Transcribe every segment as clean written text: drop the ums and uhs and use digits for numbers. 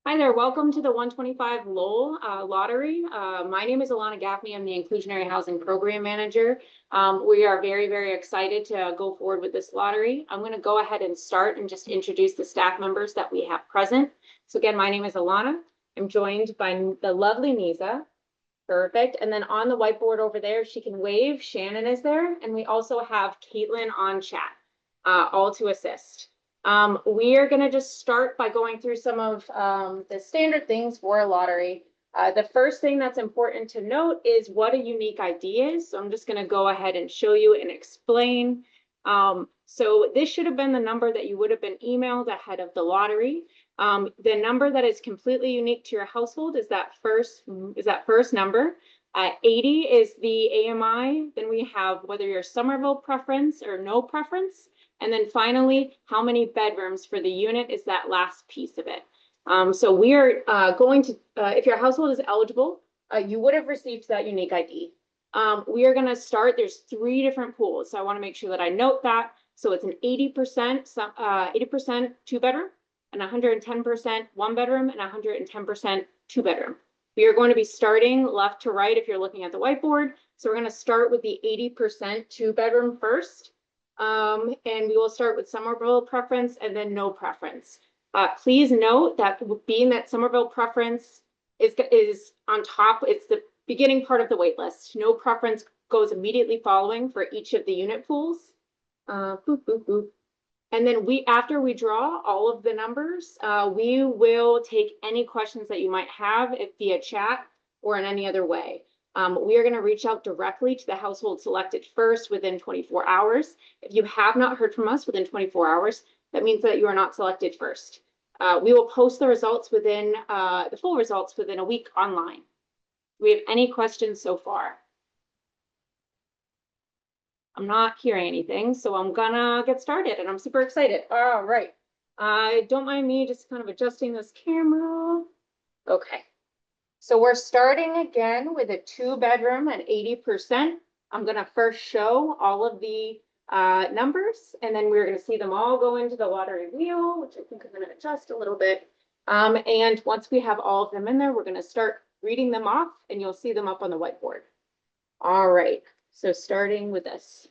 Hi there, welcome to the 125 Lowell Lottery. My name is Alana Gaffney. I'm the Inclusionary Housing Program Manager. We are very, very excited to go forward with this lottery. I'm going to go ahead and start and just introduce the staff members that we have present. So again, my name is Alana. I'm joined by the lovely Nisa. Perfect. And then on the whiteboard over there, she can wave. Shannon is there. And we also have Caitlin on chat, all to assist. We are going to just start by going through some of the standard things for a lottery. The first thing that's important to note is what a unique ID is. So I'm just going to go ahead and show you and explain. So this should have been the number that you would have been emailed ahead of the lottery. The number that is completely unique to your household is that first number. 80 is the AMI. Then we have whether you're Somerville preference or no preference. And then finally, how many bedrooms for the unit is that last piece of it. So we are going to, if your household is eligible, you would have received that unique ID. We are going to start, there's 3 different pools. So I want to make sure that I note that. So it's an 80%, 80% 2-bedroom, and 110% 1-bedroom, and 110% 2-bedroom. We are going to be starting left to right if you're looking at the whiteboard. So we're going to start with the 80% 2-bedroom first. And we will start with Somerville preference and then no preference. Please note that being that Somerville preference is on top, it's the beginning part of the wait list. No preference goes immediately following for each of the unit pools. Boop, boop, boop. And then after we draw all of the numbers, we will take any questions that you might have via chat or in any other way. We are going to reach out directly to the household selected first within 24 hours. If you have not heard from us within 24 hours, that means that you are not selected first. We will post the results within the full results within a week online. Do we have any questions so far? I'm not hearing anything, so I'm gonna get started and I'm super excited. All right. Don't mind me just kind of adjusting this camera. Okay. So we're starting again with a 2-bedroom at 80%. I'm going to first show all of the numbers, and then we're going to see them all go into the lottery wheel, which I think I'm going to adjust a little bit. And once we have all of them in there, we're going to start reading them off, and you'll see them up on the whiteboard. All right, so starting with this.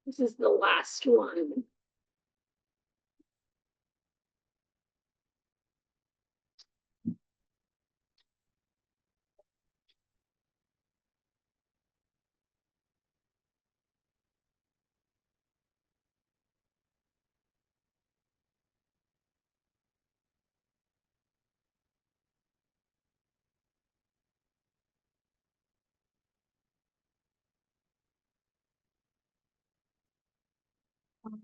This is the last one.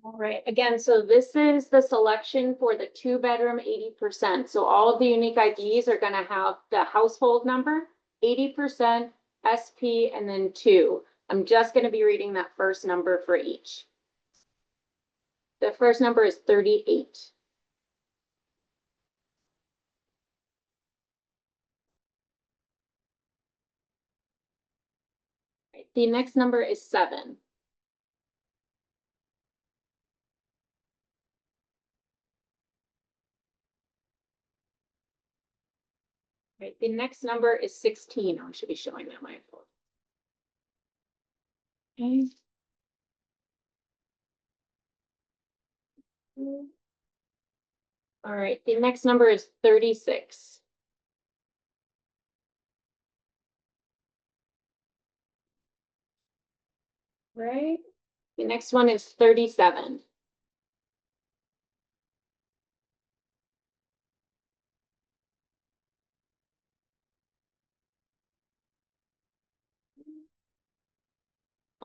All right, again, so this is the selection for the 2-bedroom 80%. So all of the unique IDs are gonna have the household number, 80%, SP, and then 2. I'm just gonna be reading that first number for each. The first number is 38. Right, the next number is 7. Right, the next number is 16. I should be showing that my phone. Okay. All right, the next number is 36. Right, the next one is 37.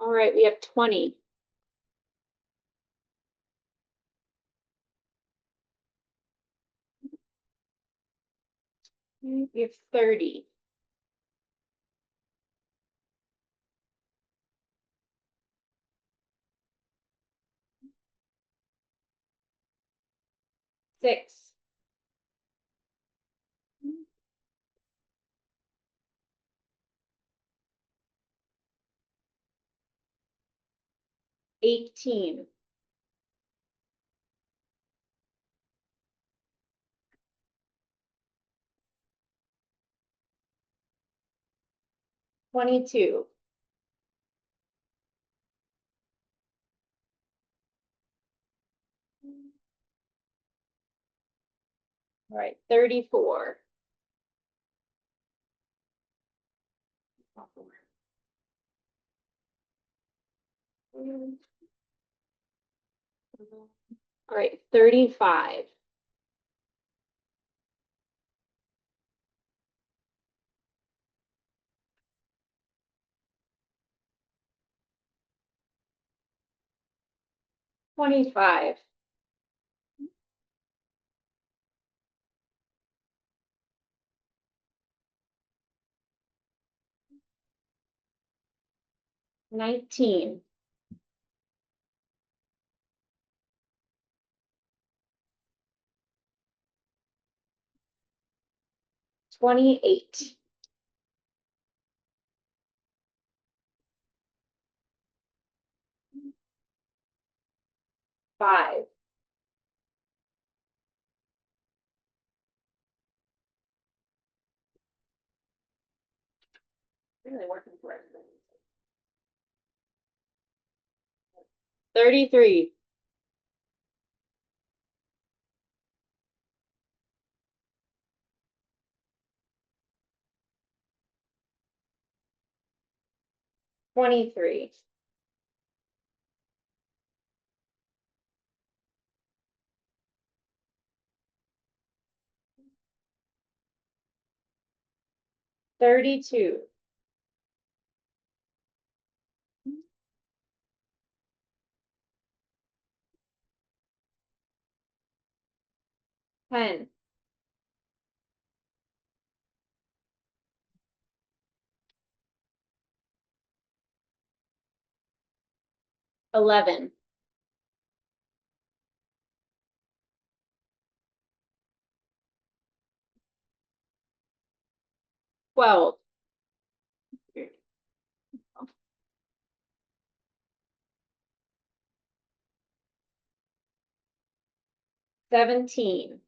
All right, we have 20. We have 30. Six. 18. 22. All right, 34. All right, 35. 25. 19. 28. 5. Really working for it. 33. 23. 32. 10. 11. 12. 17.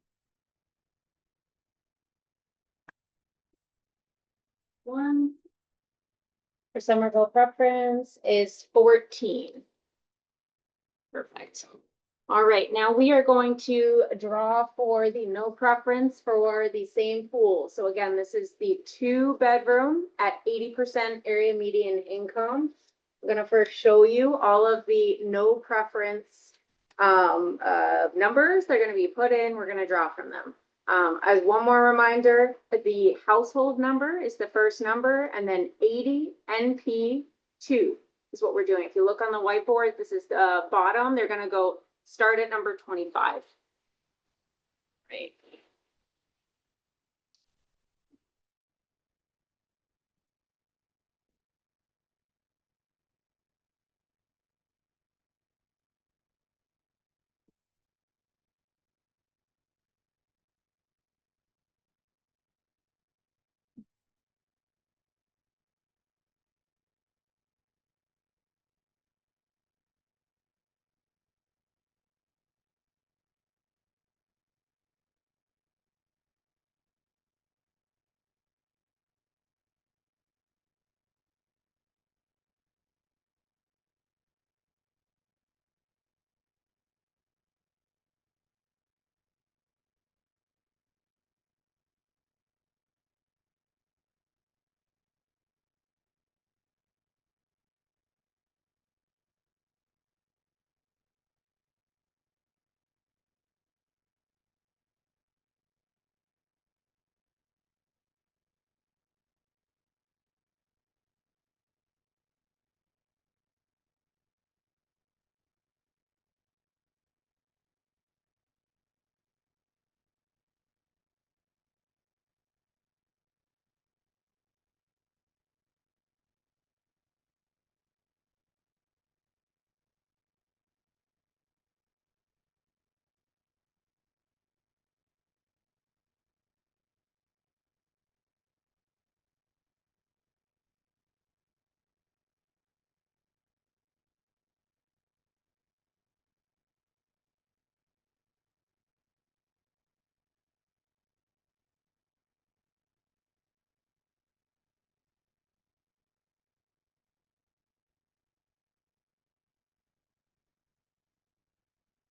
1. For Somerville preference is 14. Perfect. All right, now we are going to draw for the no preference for the same pool. So again, this is the 2-bedroom at 80% area median income. I'm gonna first show you all of the no preference numbers. They're gonna be put in. We're gonna draw from them. As one more reminder, the household number is the first number, and then 80 NP 2. is what we're doing. If you look on the whiteboard, this is the bottom. They're gonna go start at number 25. Right.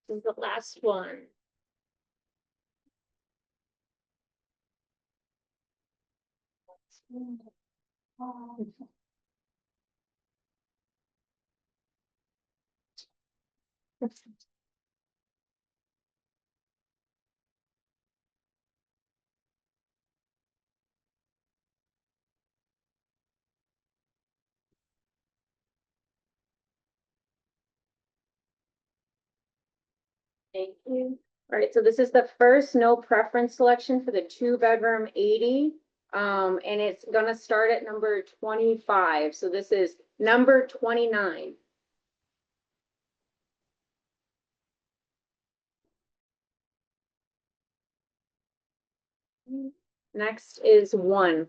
This is the last one. Thank you. All right, so this is the first no preference selection for the 2-bedroom 80. And it's gonna start at number 25. So this is number 29. Next is 1.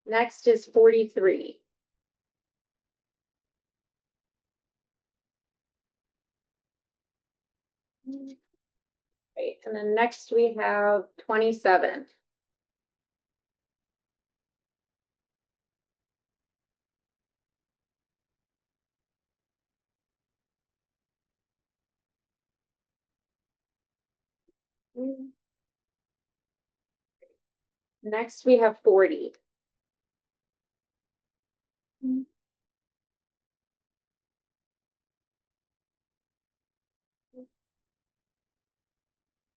Next is 43. Right, and then next we have 27. Next we have 40. All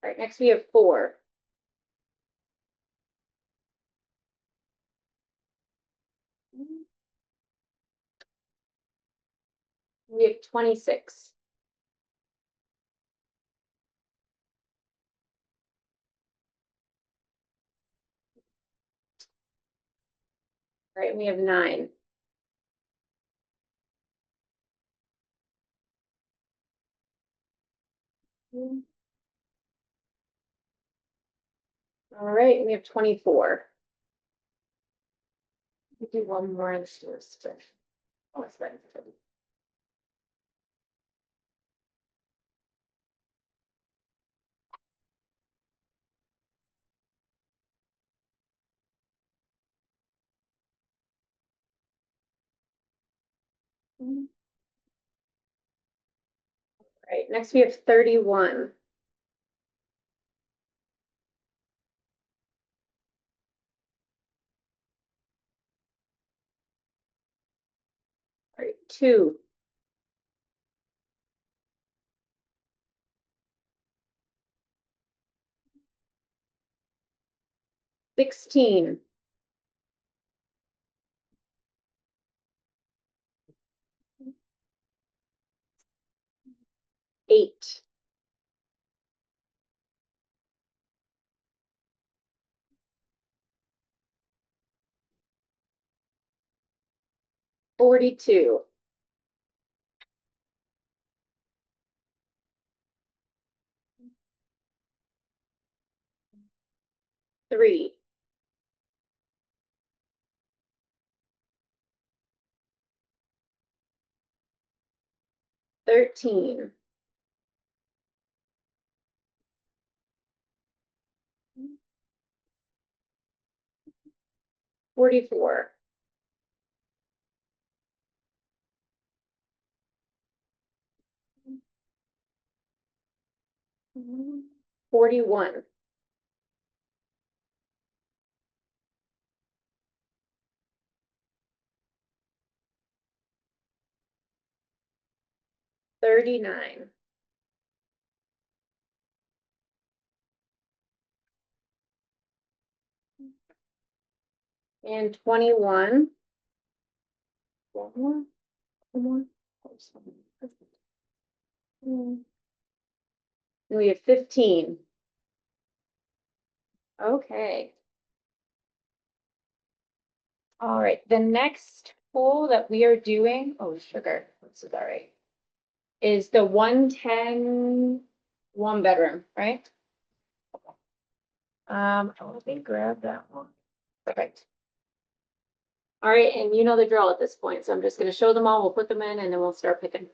right, next we have 4. We have 26. All right, we have 9. All right, we have 24. We do one more in the list. Oh, it's right. All right, next we have 31. All right, 2. 16. 8. 42. 3. 13. 44. 41. 39. And 21. One more. One more. And we have 15. Okay. All right, the next poll that we are doing, oh, sugar, this is all right, is the 110 1-bedroom, right? Let me grab that one. Perfect. All right, and you know the drill at this point, so I'm just gonna show them all, we'll put them in, and then we'll start picking.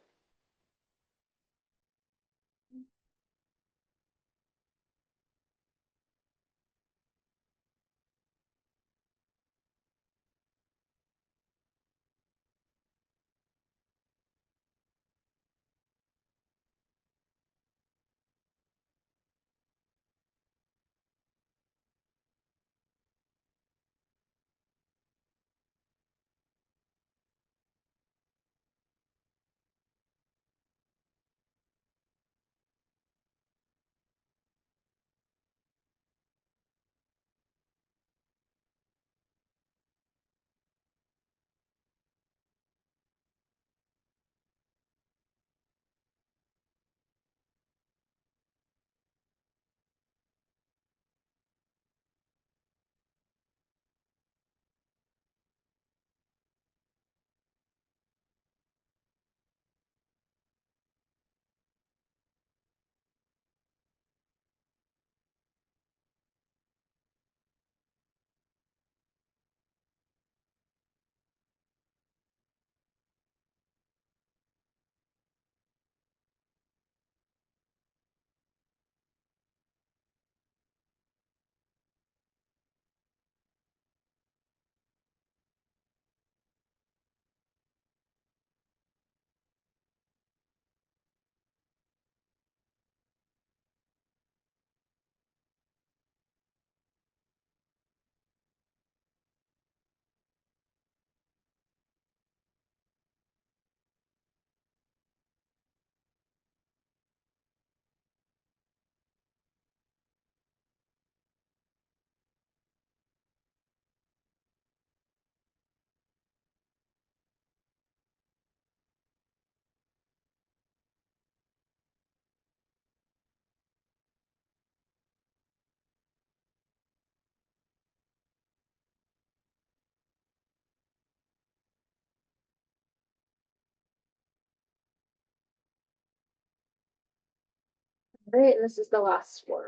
All right, and this is the last one.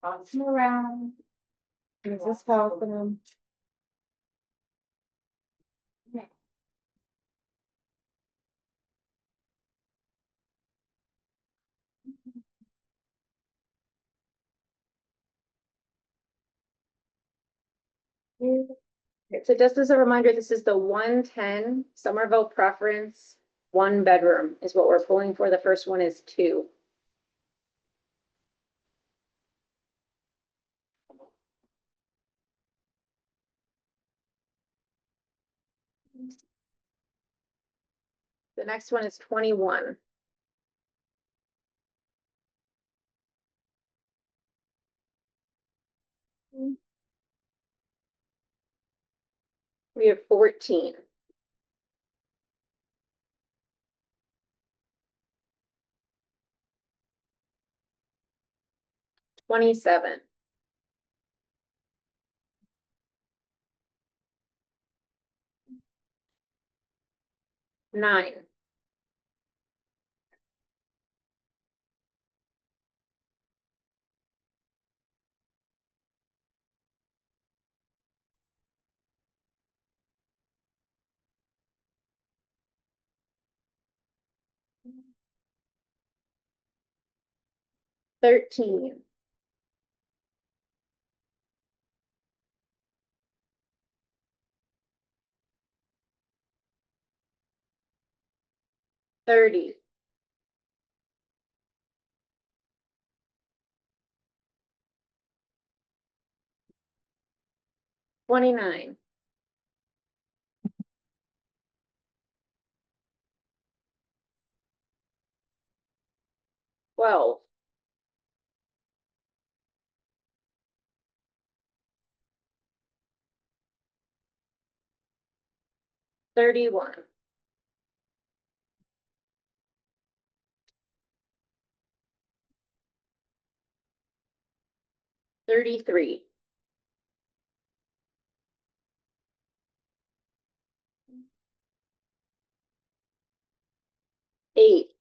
Toss them around. Is this helping them? So just as a reminder, this is the 110 Somerville preference, 1-bedroom is what we're pulling for. The first one is 2. The next one is 21. We have 14. 27. 9. 13. 30. 29. 12. 31. 33. 8.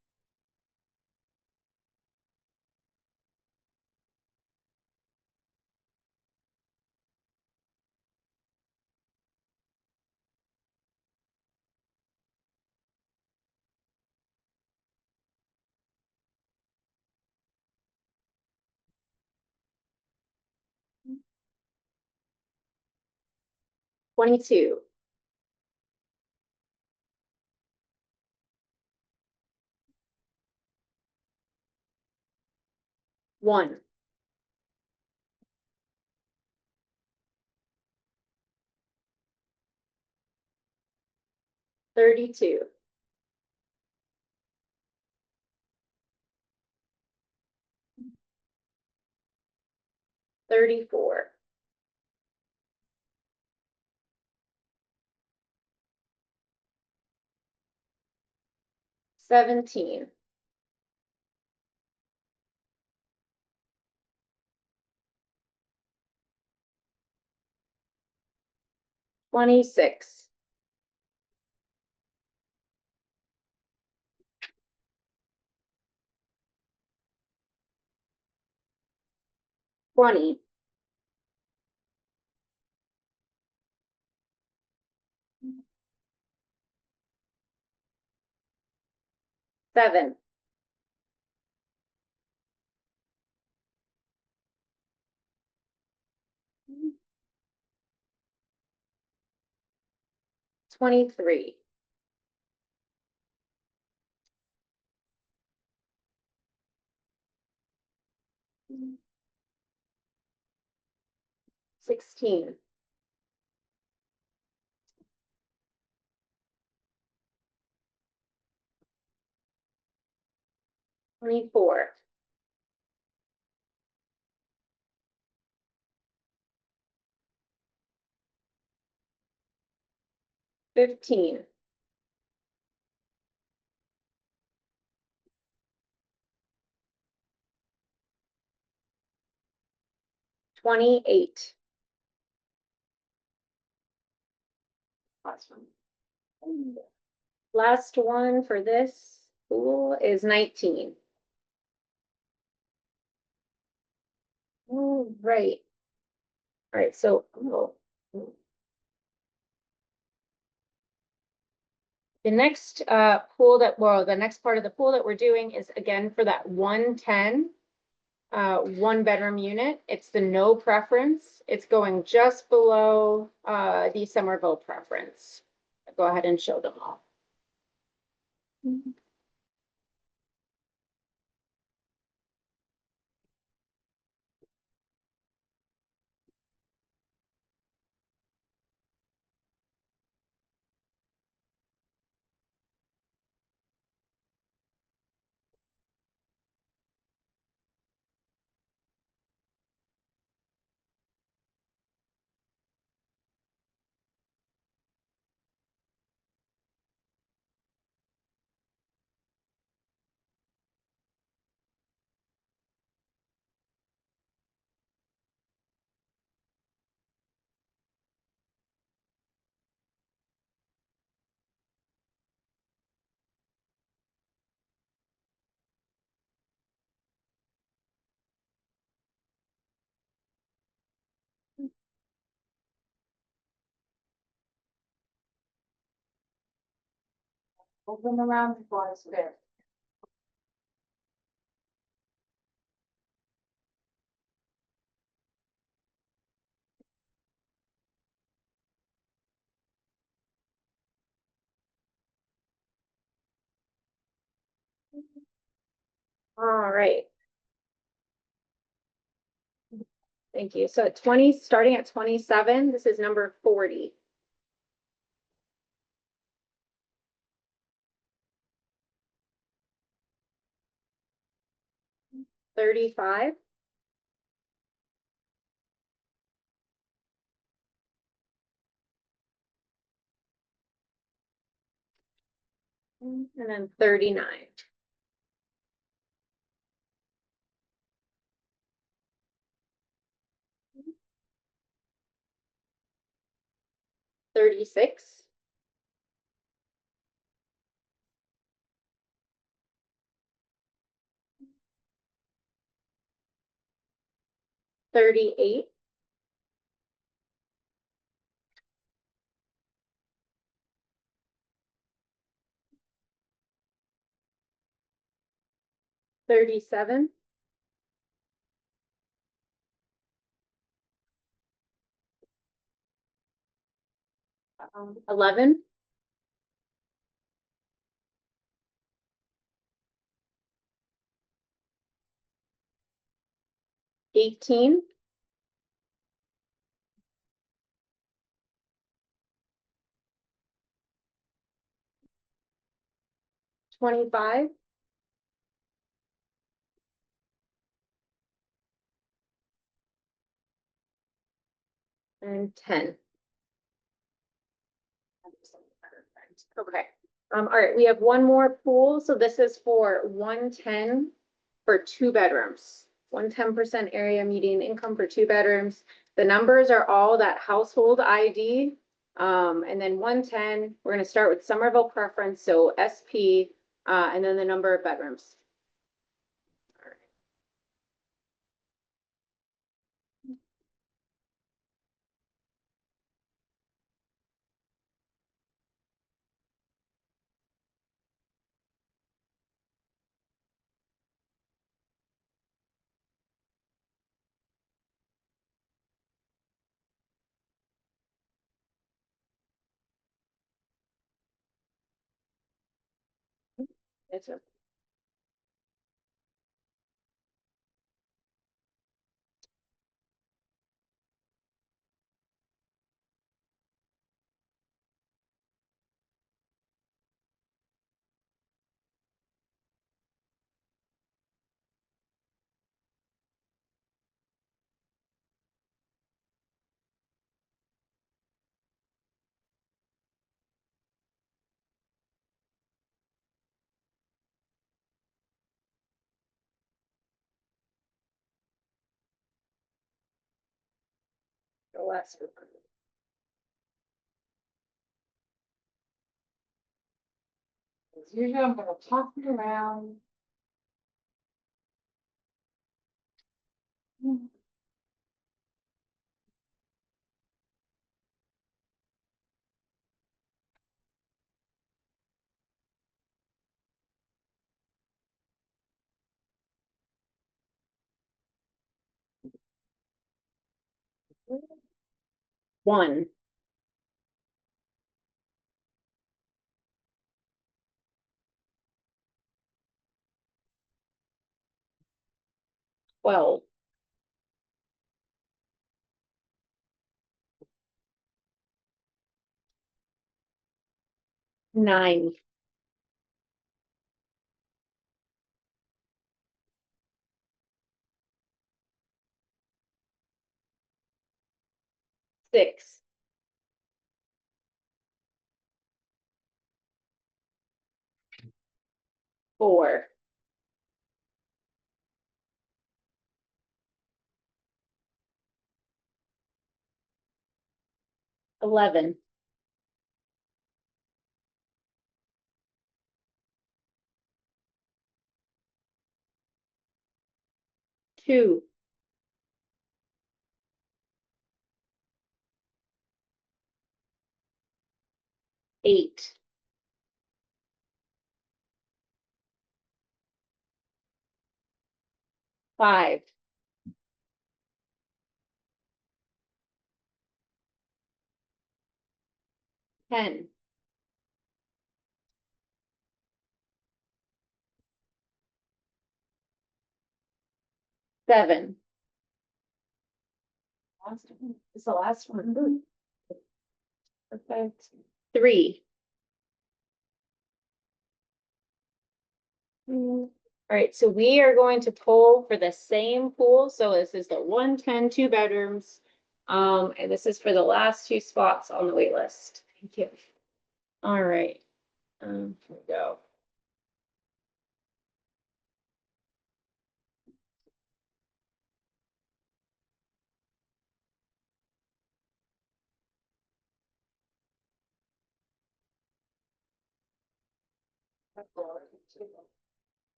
22. 1. 32. 34. 17. 26. 20. 7. 23. 16. 24. 15. 28. Last one for this pool is 19. All right. All right, so the next the next part of the pool that we're doing is again for that 110 one bedroom unit. It's the no preference. It's going just below the Somerville preference. I'll go ahead and show them all. Open the round before I spit. All right. Thank you. So at 20, starting at 27, this is number 40. 35. 39. 36. 38. 37. 11. 18. 25. 10. Okay. All right, we have one more pool. So this is for 110 for 2 bedrooms. 110% area median income for 2 bedrooms. The numbers are all that household ID. And then 110, we're going to start with Somerville preference, so SP, and then the number of bedrooms. All right. It's a the last one. As usual, I'm going to toss it around. One. 12. 9. 6. 4. 11. 2. 8. 5, 10, 7. Last one. It's the last one. Perfect. 3. All right, so we are going to pull for the same pool. So this is the 110, 2 bedrooms. And this is for the last 2 spots on the wait list. Thank you. All right. Here we go.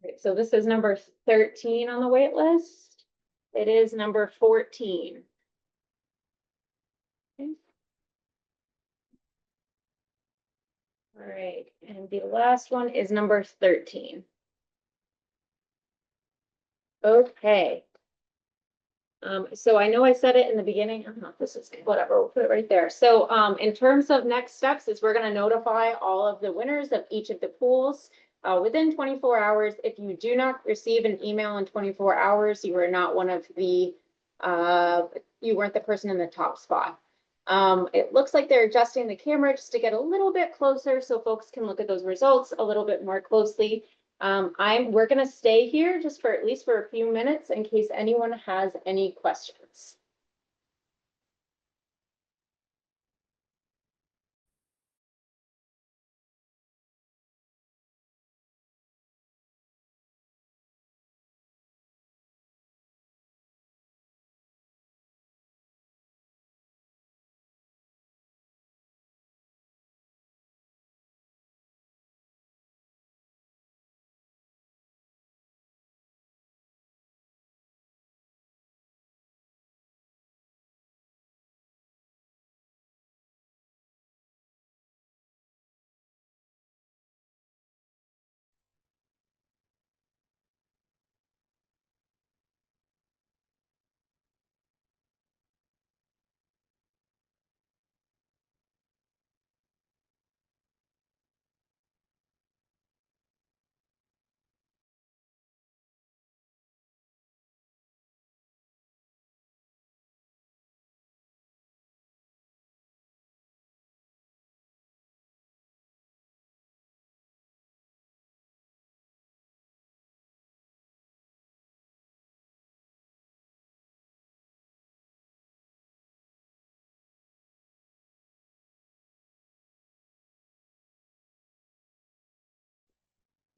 Right, so this is number 13 on the wait list. It is number 14. Okay. All right, and the last one is number 13. Okay. So I know I said it in the beginning. This is whatever, we'll put it right there. So in terms of next steps is we're going to notify all of the winners of each of the pools within 24 hours. If you do not receive an email in 24 hours, you are not one of the, you weren't the person in the top spot. It looks like they're adjusting the camera just to get a little bit closer so folks can look at those results a little bit more closely. We're gonna stay here just for at least for a few minutes in case anyone has any questions.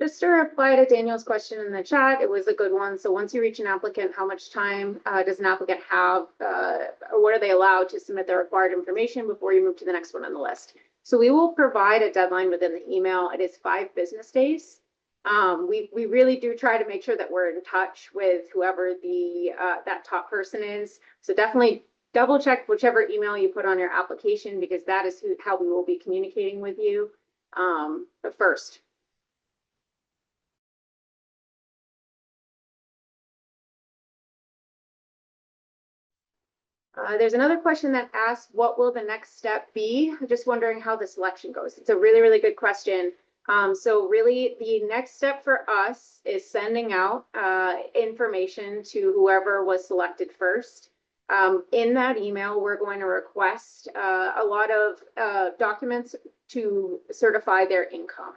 Just to reply to Daniel's question in the chat, it was a good one. So once you reach an applicant, how much time does an applicant have, or what are they allowed to submit their required information before you move to the next one on the list? So we will provide a deadline within the email. It is 5 business days. We really do try to make sure that we're in touch with whoever the that top person is. So definitely double check whichever email you put on your application because that is how we will be communicating with you. But first. There's another question that asks, what will the next step be? Just wondering how the selection goes. It's a really, really good question. So really the next step for us is sending out information to whoever was selected first. In that email, we're going to request a lot of documents to certify their income.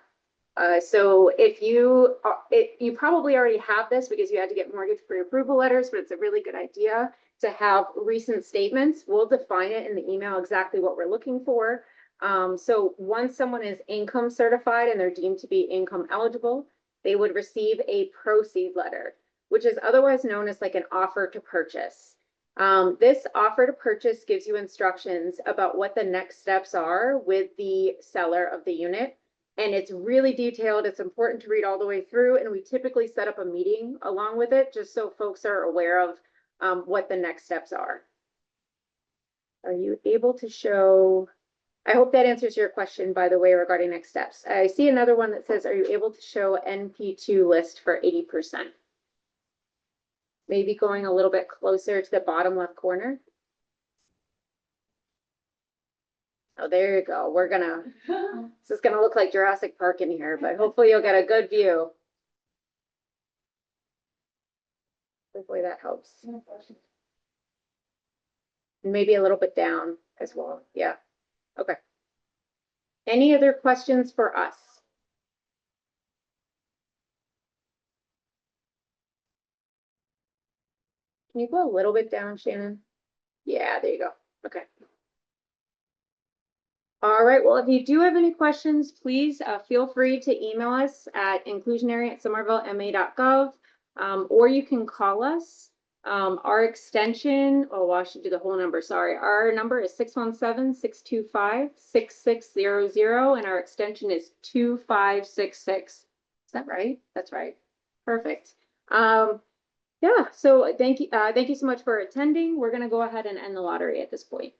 So if you probably already have this because you had to get mortgage pre-approval letters, but it's a really good idea to have recent statements. We'll define it in the email exactly what we're looking for. So once someone is income certified and they're deemed to be income eligible, they would receive a proceed letter, which is otherwise known as like an offer to purchase. This offer to purchase gives you instructions about what the next steps are with the seller of the unit. And it's really detailed. It's important to read all the way through. And we typically set up a meeting along with it, just so folks are aware of what the next steps are. Are you able to show? I hope that answers your question, by the way, regarding next steps. I see another one that says, are you able to show NP2 list for 80%? Maybe going a little bit closer to the bottom left corner. Oh, there you go. This is gonna look like Jurassic Park in here, but hopefully you'll get a good view. Hopefully that helps. Maybe a little bit down as well. Yeah. Okay. Any other questions for us? Can you go a little bit down, Shannon? Yeah, there you go. Okay. All right. Well, if you do have any questions, please feel free to email us at inclusionary@somervillema.gov, or you can call us. Our extension, oh, well, I should do the whole number. Sorry. Our number is 617-625-6600, and our extension is 2566. Is that right? That's right. Perfect. Yeah. So thank you so much for attending. We're going to go ahead and end the lottery at this point.